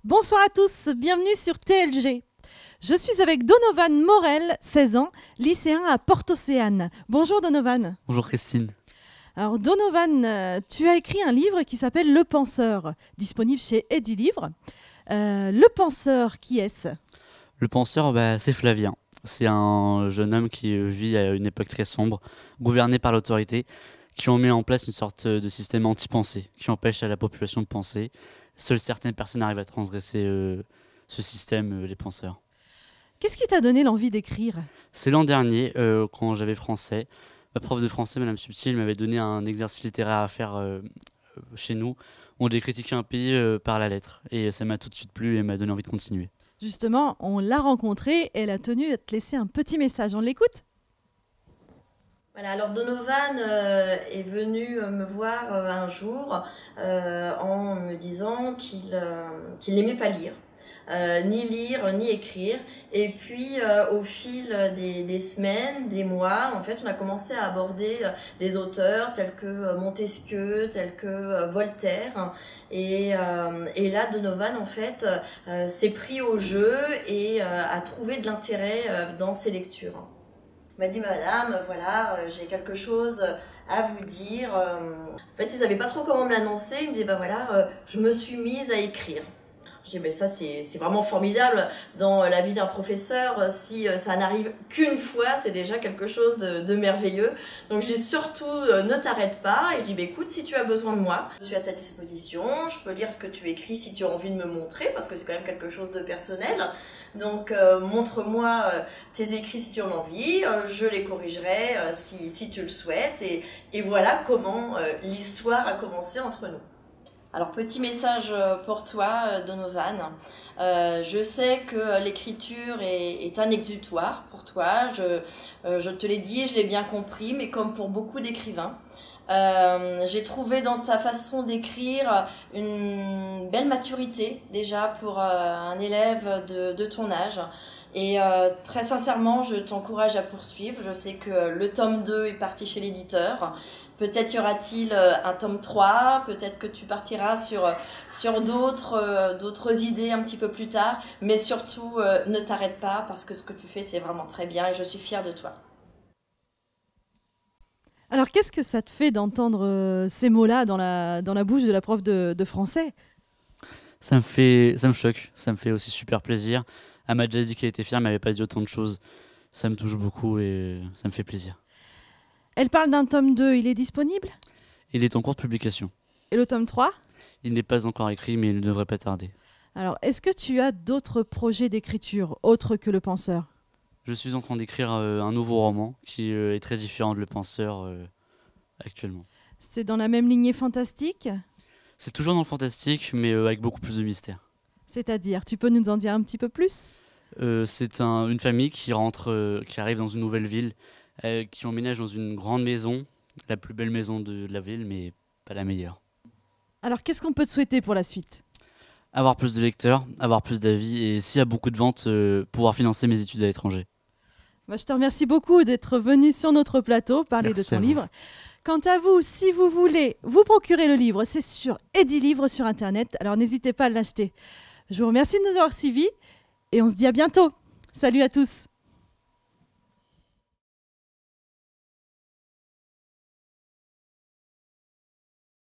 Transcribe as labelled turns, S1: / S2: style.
S1: Bonsoir à tous, bienvenue sur TLG. Je suis avec Donovan Morel, 16 ans, lycéen à Port-Océane. Bonjour Donovan.
S2: Bonjour Christine.
S1: Alors Donovan, tu as écrit un livre qui s'appelle Le Penseur, disponible chez Edilivre. Le Penseur, qui est-ce?
S2: Le penseur, c'est Flavien. C'est un jeune homme qui vit à une époque très sombre, gouverné par l'autorité, qui ont mis en place une sorte de système anti-pensée, qui empêche à la population de penser. Seules certaines personnes arrivent à transgresser ce système, les penseurs.
S1: Qu'est-ce qui t'a donné l'envie d'écrire?
S2: C'est l'an dernier, quand j'avais français, ma prof de français, Madame Subtil, m'avait donné un exercice littéraire à faire chez nous. On devait critiquer un pays par la lettre. Et ça m'a tout de suite plu et m'a donné envie de continuer.
S1: Justement, on l'a rencontrée et elle a tenu à te laisser un petit message. On l'écoute?
S3: Voilà, alors Donovan est venu me voir un jour en me disant qu'il n'aimait pas lire. Ni lire, ni écrire. Et puis, au fil des semaines, des mois, en fait, on a commencé à aborder des auteurs tels que Montesquieu, tels que Voltaire. Et là, Donovan, en fait, s'est pris au jeu et a trouvé de l'intérêt dans ses lectures. Il m'a dit, madame, voilà, j'ai quelque chose à vous dire. En fait, ils ne savaient pas trop comment me l'annoncer. Ils me disaient, voilà, je me suis mise à écrire. Je dis, ça c'est vraiment formidable dans la vie d'un professeur. Si ça n'arrive qu'une fois, c'est déjà quelque chose de merveilleux. Donc je dis surtout, ne t'arrête pas. Et je dis, écoute, si tu as besoin de moi, je suis à ta disposition. Je peux lire ce que tu écris si tu as envie de me montrer, parce que c'est quand même quelque chose de personnel. Donc montre-moi tes écrits si tu en as envie. Je les corrigerai si tu le souhaites. Et voilà comment l'histoire a commencé entre nous. Alors, petit message pour toi, Donovan. Je sais que l'écriture est un exutoire pour toi. Je te l'ai dit, je l'ai bien compris, mais comme pour beaucoup d'écrivains, j'ai trouvé dans ta façon d'écrire une belle maturité déjà pour un élève de ton âge. Et très sincèrement, je t'encourage à poursuivre. Je sais que le tome 2 est parti chez l'éditeur. Peut-être y aura-t-il un tome 3, peut-être que tu partiras sur d'autres idées un petit peu plus tard. Mais surtout, ne t'arrête pas parce que ce que tu fais, c'est vraiment très bien et je suis fière de toi.
S1: Alors, qu'est-ce que ça te fait d'entendre ces mots-là dans la bouche de la prof de français?
S2: Ça me choque, ça me fait aussi super plaisir. Elle m'a déjà dit qu'elle était fière, mais elle m'avait pas dit autant de choses. Ça me touche beaucoup et ça me fait plaisir.
S1: Elle parle d'un tome 2, il est disponible?
S2: Il est en cours de publication.
S1: Et le tome 3?
S2: Il n'est pas encore écrit, mais il ne devrait pas tarder.
S1: Alors, est-ce que tu as d'autres projets d'écriture autres que Le Penseur?
S2: Je suis en train d'écrire un nouveau roman qui est très différent de Le Penseur actuellement.
S1: C'est dans la même lignée fantastique?
S2: C'est toujours dans le fantastique, mais avec beaucoup plus de mystère.
S1: C'est-à-dire, tu peux nous en dire un petit peu plus?
S2: C'est une famille qui arrive dans une nouvelle ville, qui emménage dans une grande maison, la plus belle maison de la ville, mais pas la meilleure.
S1: Alors, qu'est-ce qu'on peut te souhaiter pour la suite?
S2: Avoir plus de lecteurs, avoir plus d'avis, et s'il y a beaucoup de ventes, pouvoir financer mes études à l'étranger.
S1: Je te remercie beaucoup d'être venu sur notre plateau parler de ton livre. Quant à vous, si vous voulez vous procurer le livre, c'est sur Edilivre sur Internet, alors n'hésitez pas à l'acheter. Je vous remercie de nous avoir suivis et on se dit à bientôt. Salut à tous.